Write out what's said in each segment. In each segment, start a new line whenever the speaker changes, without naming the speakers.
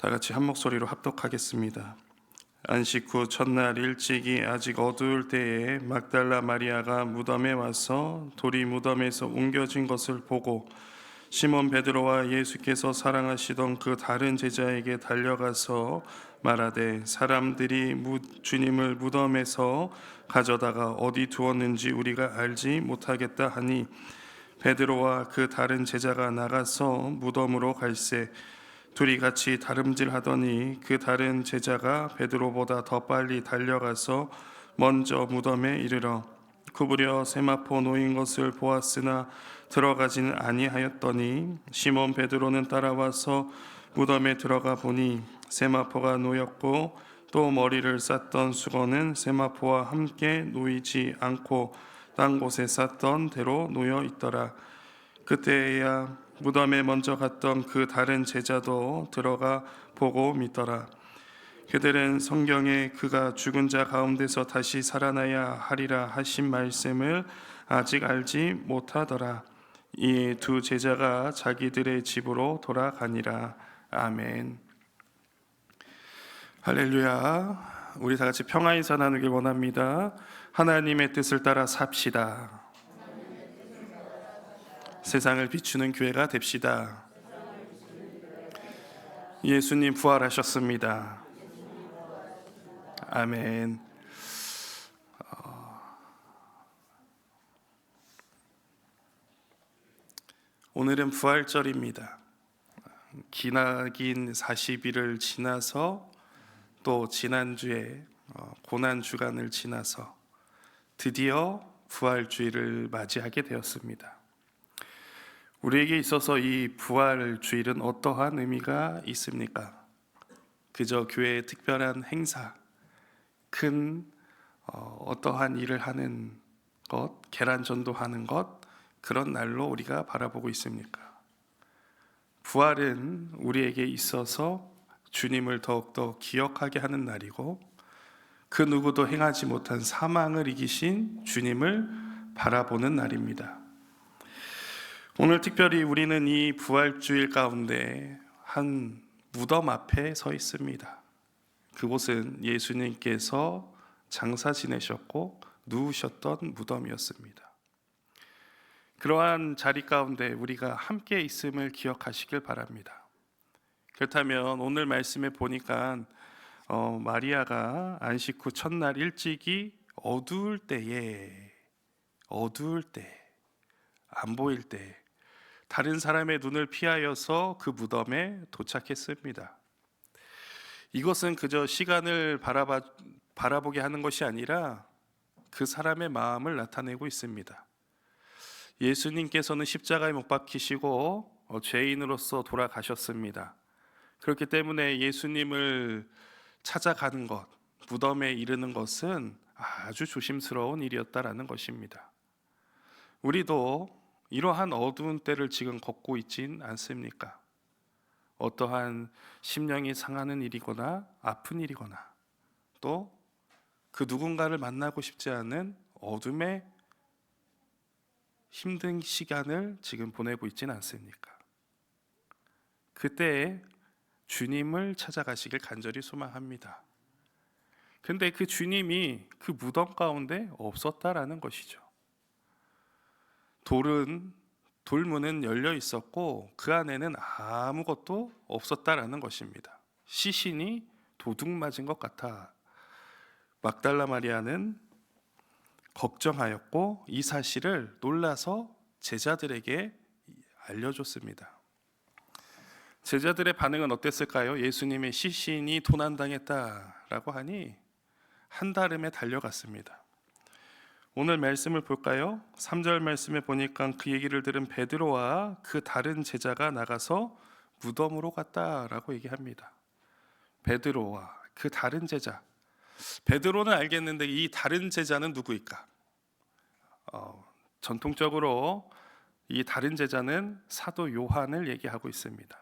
다 같이 한 목소리로 합독하겠습니다. 안식 후 첫날 일찍이 아직 어두울 때에 막달라 마리아가 무덤에 와서 돌이 무덤에서 옮겨진 것을 보고 시몬 베드로와 예수께서 사랑하시던 그 다른 제자에게 달려가서 말하되 사람들이 주님을 무덤에서 가져다가 어디 두었는지 우리가 알지 못하겠다 하니 베드로와 그 다른 제자가 나가서 무덤으로 갈새 둘이 같이 다름질하더니 그 다른 제자가 베드로보다 더 빨리 달려가서 먼저 무덤에 이르러 구부려 세마포 놓인 것을 보았으나 들어가지는 아니하였더니 시몬 베드로는 따라와서 무덤에 들어가 보니 세마포가 놓였고 또 머리를 쌌던 수건은 세마포와 함께 놓이지 않고 딴 곳에 쌌던 대로 놓여 있더라. 그때야 무덤에 먼저 갔던 그 다른 제자도 들어가 보고 믿더라. 그들은 성경에 그가 죽은 자 가운데서 다시 살아나야 하리라 하신 말씀을 아직 알지 못하더라. 이 두 제자가 자기들의 집으로 돌아가니라. 아멘. 할렐루야. 우리 다 같이 평화 인사 나누길 원합니다. 하나님의 뜻을 따라 삽시다. 세상을 비추는 교회가 됩시다. 예수님 부활하셨습니다. 아멘. 오늘은 부활절입니다. 기나긴 40일을 지나서 또 지난주에 고난주간을 지나서 드디어 부활주일을 맞이하게 되었습니다. 우리에게 있어서 이 부활주일은 어떠한 의미가 있습니까? 그저 교회의 특별한 행사, 큰 어떠한 일을 하는 것, 계란 전도하는 것, 그런 날로 우리가 바라보고 있습니까? 부활은 우리에게 있어서 주님을 더욱더 기억하게 하는 날이고 그 누구도 행하지 못한 사망을 이기신 주님을 바라보는 날입니다. 오늘 특별히 우리는 이 부활주일 가운데 한 무덤 앞에 서 있습니다. 그곳은 예수님께서 장사 지내셨고 누우셨던 무덤이었습니다. 그러한 자리 가운데 우리가 함께 있음을 기억하시길 바랍니다. 그렇다면 오늘 말씀에 보니까 마리아가 안식 후 첫날 일찍이 어두울 때, 안 보일 때 다른 사람의 눈을 피하여서 그 무덤에 도착했습니다. 이것은 그저 시간을 바라보게 하는 것이 아니라 그 사람의 마음을 나타내고 있습니다. 예수님께서는 십자가에 못 박히시고 죄인으로서 돌아가셨습니다. 그렇기 때문에 예수님을 찾아가는 것, 무덤에 이르는 것은 아주 조심스러운 일이었다라는 것입니다. 우리도 이러한 어두운 때를 지금 걷고 있진 않습니까? 어떠한 심령이 상하는 일이거나 아픈 일이거나 또 그 누군가를 만나고 싶지 않은 어둠의 힘든 시간을 지금 보내고 있진 않습니까? 그때에 주님을 찾아가시길 간절히 소망합니다. 근데 그 주님이 그 무덤 가운데 없었다라는 것이죠. 돌문은 열려 있었고 그 안에는 아무것도 없었다라는 것입니다. 시신이 도둑 맞은 것 같아 막달라 마리아는 걱정하였고 이 사실을 놀라서 제자들에게 알려줬습니다. 제자들의 반응은 어땠을까요? 예수님의 시신이 도난당했다라고 하니 한달음에 달려갔습니다. 오늘 말씀을 볼까요? 3절 말씀에 보니까 그 얘기를 들은 베드로와 그 다른 제자가 나가서 무덤으로 갔다라고 얘기합니다. 베드로와 그 다른 제자. 베드로는 알겠는데 이 다른 제자는 누구일까? 전통적으로 이 다른 제자는 사도 요한을 얘기하고 있습니다.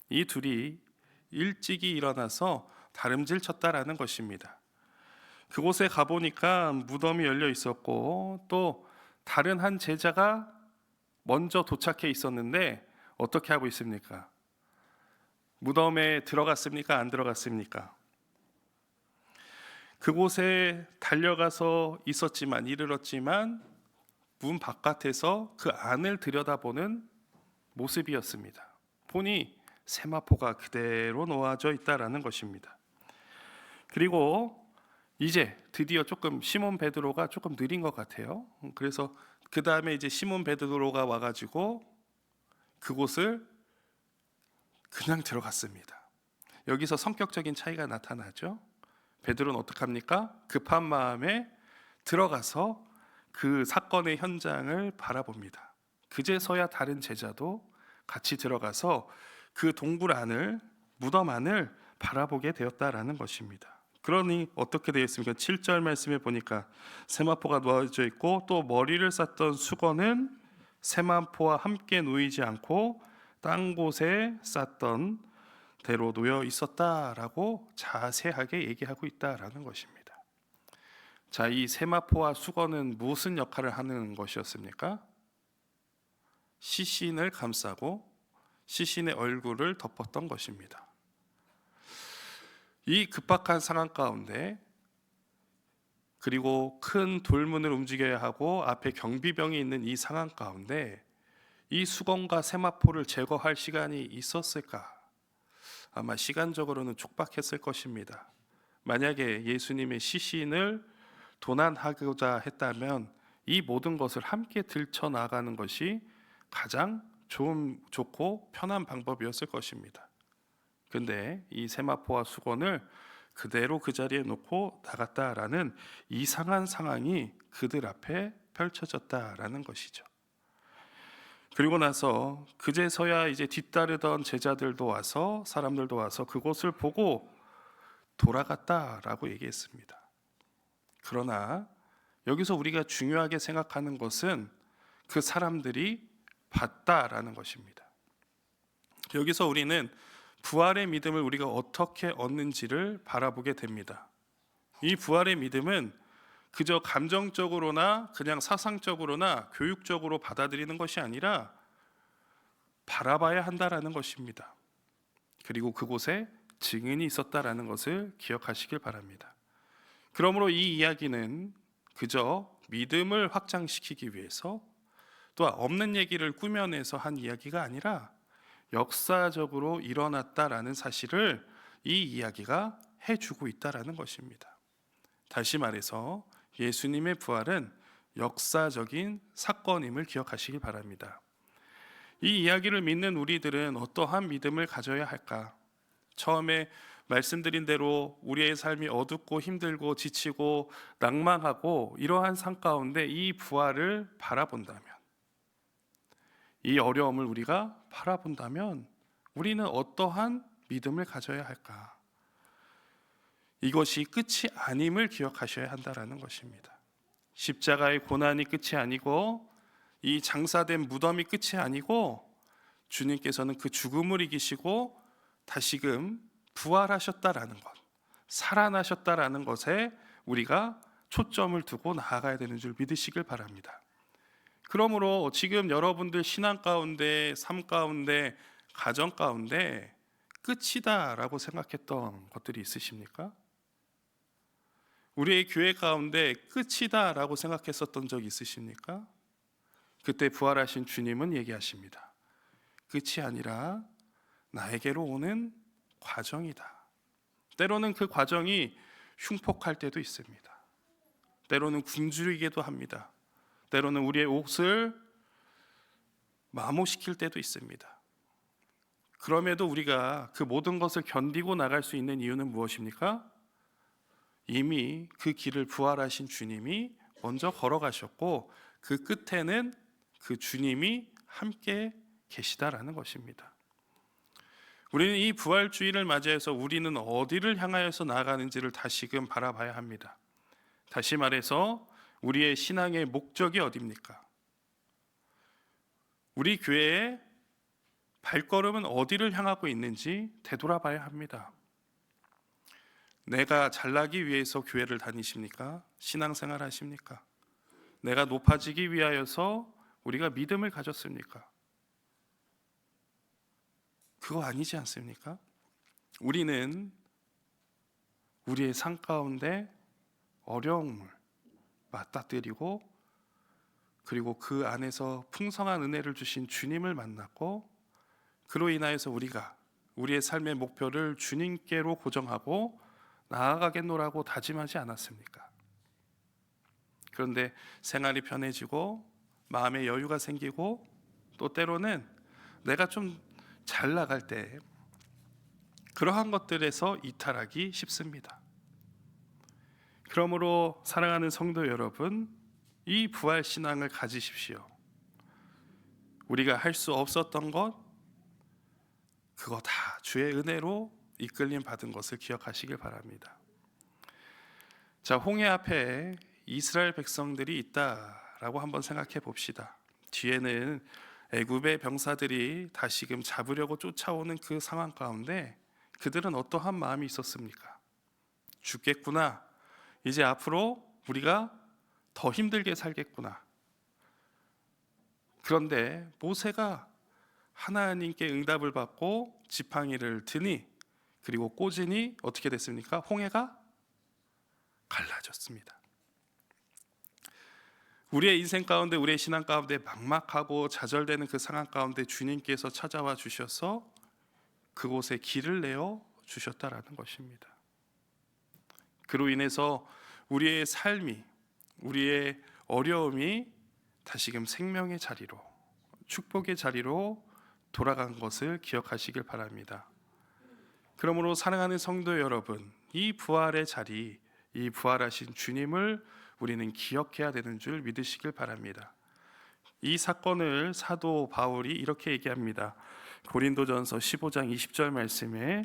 이 둘이 일찍이 일어나서 다름질 쳤다라는 것입니다. 그곳에 가보니까 무덤이 열려 있었고 또 다른 한 제자가 먼저 도착해 있었는데 어떻게 하고 있습니까? 무덤에 들어갔습니까? 안 들어갔습니까? 그곳에 달려가서 있었지만 이르렀지만 문 바깥에서 그 안을 들여다보는 모습이었습니다. 보니 세마포가 그대로 놓아져 있다라는 것입니다. 그리고 이제 드디어 조금 시몬 베드로가 조금 느린 것 같아요. 그래서 그 다음에 이제 시몬 베드로가 와가지고 그곳을 그냥 들어갔습니다. 여기서 성격적인 차이가 나타나죠. 베드로는 어떡합니까? 급한 마음에 들어가서 그 사건의 현장을 바라봅니다. 그제서야 다른 제자도 같이 들어가서 그 동굴 안을, 무덤 안을 바라보게 되었다라는 것입니다. 그러니 어떻게 되어 있습니까? 7절 말씀에 보니까 세마포가 놓아져 있고 또 머리를 쌌던 수건은 세마포와 함께 놓이지 않고 딴 곳에 쌌던 대로 놓여 있었다라고 자세하게 얘기하고 있다라는 것입니다. 자, 이 세마포와 수건은 무슨 역할을 하는 것이었습니까? 시신을 감싸고 시신의 얼굴을 덮었던 것입니다. 이 급박한 상황 가운데 그리고 큰 돌문을 움직여야 하고 앞에 경비병이 있는 이 상황 가운데 이 수건과 세마포를 제거할 시간이 있었을까? 아마 시간적으로는 촉박했을 것입니다. 만약에 예수님의 시신을 도난하고자 했다면 이 모든 것을 함께 들쳐나가는 것이 가장 좋고 편한 방법이었을 것입니다. 근데 이 세마포와 수건을 그대로 그 자리에 놓고 나갔다라는 이상한 상황이 그들 앞에 펼쳐졌다라는 것이죠. 그리고 나서 그제서야 이제 뒤따르던 제자들도 와서 사람들도 와서 그곳을 보고 돌아갔다라고 얘기했습니다. 그러나 여기서 우리가 중요하게 생각하는 것은 그 사람들이 봤다라는 것입니다. 여기서 우리는 부활의 믿음을 우리가 어떻게 얻는지를 바라보게 됩니다. 이 부활의 믿음은 그저 감정적으로나 그냥 사상적으로나 교육적으로 받아들이는 것이 아니라 바라봐야 한다라는 것입니다. 그리고 그곳에 증인이 있었다라는 것을 기억하시길 바랍니다. 그러므로 이 이야기는 그저 믿음을 확장시키기 위해서 또 없는 얘기를 꾸며내서 한 이야기가 아니라 역사적으로 일어났다라는 사실을 이 이야기가 해주고 있다라는 것입니다. 다시 말해서 예수님의 부활은 역사적인 사건임을 기억하시기 바랍니다. 이 이야기를 믿는 우리들은 어떠한 믿음을 가져야 할까? 처음에 말씀드린 대로 우리의 삶이 어둡고 힘들고 지치고 낭망하고 이러한 삶 가운데 이 부활을 바라본다면, 이 어려움을 우리가 바라본다면 우리는 어떠한 믿음을 가져야 할까? 이것이 끝이 아님을 기억하셔야 한다는 것입니다. 십자가의 고난이 끝이 아니고 이 장사된 무덤이 끝이 아니고 주님께서는 그 죽음을 이기시고 다시금 부활하셨다라는 것, 살아나셨다라는 것에 우리가 초점을 두고 나아가야 되는 줄 믿으시길 바랍니다. 그러므로 지금 여러분들 신앙 가운데, 삶 가운데, 가정 가운데 끝이다라고 생각했던 것들이 있으십니까? 우리의 교회 가운데 끝이다라고 생각했었던 적 있으십니까? 그때 부활하신 주님은 얘기하십니다. 끝이 아니라 나에게로 오는 과정이다. 때로는 그 과정이 흉폭할 때도 있습니다. 때로는 굶주리기도 합니다. 때로는 우리의 옷을 마모시킬 때도 있습니다. 그럼에도 우리가 그 모든 것을 견디고 나갈 수 있는 이유는 무엇입니까? 이미 그 길을 부활하신 주님이 먼저 걸어가셨고 그 끝에는 그 주님이 함께 계시다라는 것입니다. 우리는 이 부활주의를 맞이해서 우리는 어디를 향하여서 나아가는지를 다시금 바라봐야 합니다. 다시 말해서 우리의 신앙의 목적이 어디입니까? 우리 교회의 발걸음은 어디를 향하고 있는지 되돌아봐야 합니다. 내가 잘나기 위해서 교회를 다니십니까? 신앙생활 하십니까? 내가 높아지기 위하여서 우리가 믿음을 가졌습니까? 그거 아니지 않습니까? 우리는 우리의 삶 가운데 어려움을 맞닥뜨리고 그리고 그 안에서 풍성한 은혜를 주신 주님을 만났고 그로 인하여서 우리가 우리의 삶의 목표를 주님께로 고정하고 나아가겠노라고 다짐하지 않았습니까? 그런데 생활이 편해지고 마음의 여유가 생기고 또 때로는 내가 좀 잘 나갈 때 그러한 것들에서 이탈하기 쉽습니다. 그러므로 사랑하는 성도 여러분, 이 부활 신앙을 가지십시오. 우리가 할 수 없었던 것, 그거 다 주의 은혜로 이끌림 받은 것을 기억하시길 바랍니다. 자, 홍해 앞에 이스라엘 백성들이 있다라고 한번 생각해 봅시다. 뒤에는 애굽의 병사들이 다시금 잡으려고 쫓아오는 그 상황 가운데 그들은 어떠한 마음이 있었습니까? 죽겠구나. 이제 앞으로 우리가 더 힘들게 살겠구나. 그런데 모세가 하나님께 응답을 받고 지팡이를 드니 그리고 꽂으니 어떻게 됐습니까? 홍해가 갈라졌습니다. 우리의 인생 가운데 우리의 신앙 가운데 막막하고 좌절되는 그 상황 가운데 주님께서 찾아와 주셔서 그곳에 길을 내어 주셨다라는 것입니다. 그로 인해서 우리의 삶이 우리의 어려움이 다시금 생명의 자리로 축복의 자리로 돌아간 것을 기억하시길 바랍니다. 그러므로 사랑하는 성도 여러분, 이 부활의 자리, 이 부활하신 주님을 우리는 기억해야 되는 줄 믿으시길 바랍니다. 이 사건을 사도 바울이 이렇게 얘기합니다. 고린도전서 15장 20절 말씀에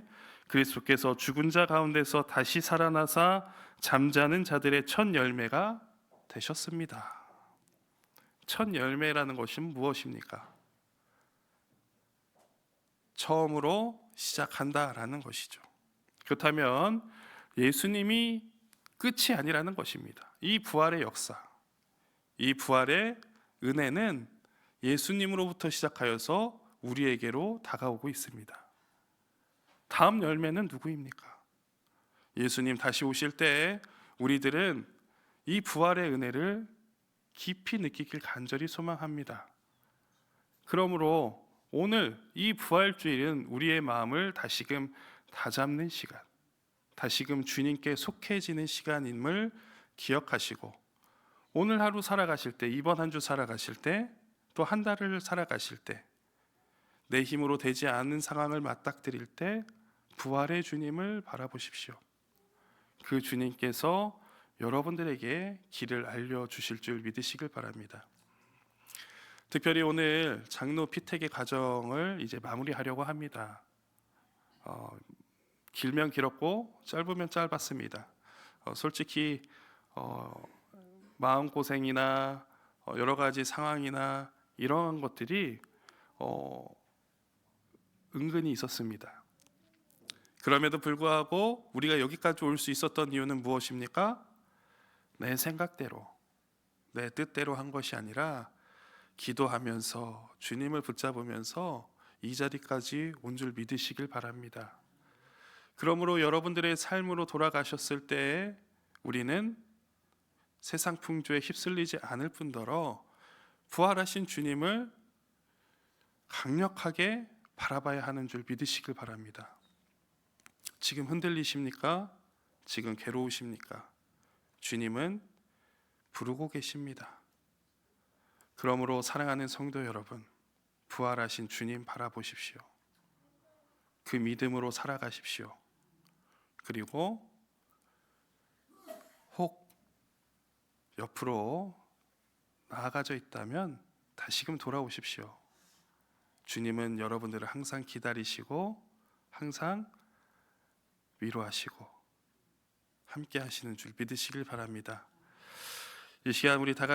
그리스도께서 죽은 자 가운데서 다시 살아나사 잠자는 자들의 첫 열매가 되셨습니다. 첫 열매라는 것은 무엇입니까? 처음으로 시작한다라는 것이죠. 그렇다면 예수님이 끝이 아니라는 것입니다. 이 부활의 역사, 이 부활의 은혜는 예수님으로부터 시작하여서 우리에게로 다가오고 있습니다. 다음 열매는 누구입니까? 예수님 다시 오실 때 우리들은 이 부활의 은혜를 깊이 느끼길 간절히 소망합니다. 그러므로 오늘 이 부활주일은 우리의 마음을 다시금 다잡는 시간, 다시금 주님께 속해지는 시간임을 기억하시고 오늘 하루 살아가실 때, 이번 한 주 살아가실 때, 또 한 달을 살아가실 때 내 힘으로 되지 않는 상황을 맞닥뜨릴 때 부활의 주님을 바라보십시오. 그 주님께서 여러분들에게 길을 알려주실 줄 믿으시길 바랍니다. 특별히 오늘 장로 피택의 과정을 이제 마무리하려고 합니다. 길면 길었고 짧으면 짧았습니다. 솔직히 마음고생이나 여러 가지 상황이나 이러한 것들이 은근히 있었습니다. 그럼에도 불구하고 우리가 여기까지 올 수 있었던 이유는 무엇입니까? 내 생각대로, 내 뜻대로 한 것이 아니라 기도하면서 주님을 붙잡으면서 이 자리까지 온 줄 믿으시길 바랍니다. 그러므로 여러분들의 삶으로 돌아가셨을 때 우리는 세상 풍조에 휩쓸리지 않을 뿐더러 부활하신 주님을 강력하게 바라봐야 하는 줄 믿으시길 바랍니다. 지금 흔들리십니까? 지금 괴로우십니까? 주님은 부르고 계십니다. 그러므로 사랑하는 성도 여러분, 부활하신 주님 바라보십시오. 그 믿음으로 살아가십시오. 그리고 혹 옆으로 나아가져 있다면 다시금 돌아오십시오. 주님은 여러분들을 항상 기다리시고 항상 위로하시고 함께 하시는 줄 믿으시길 바랍니다. 이 시간 우리 다 같이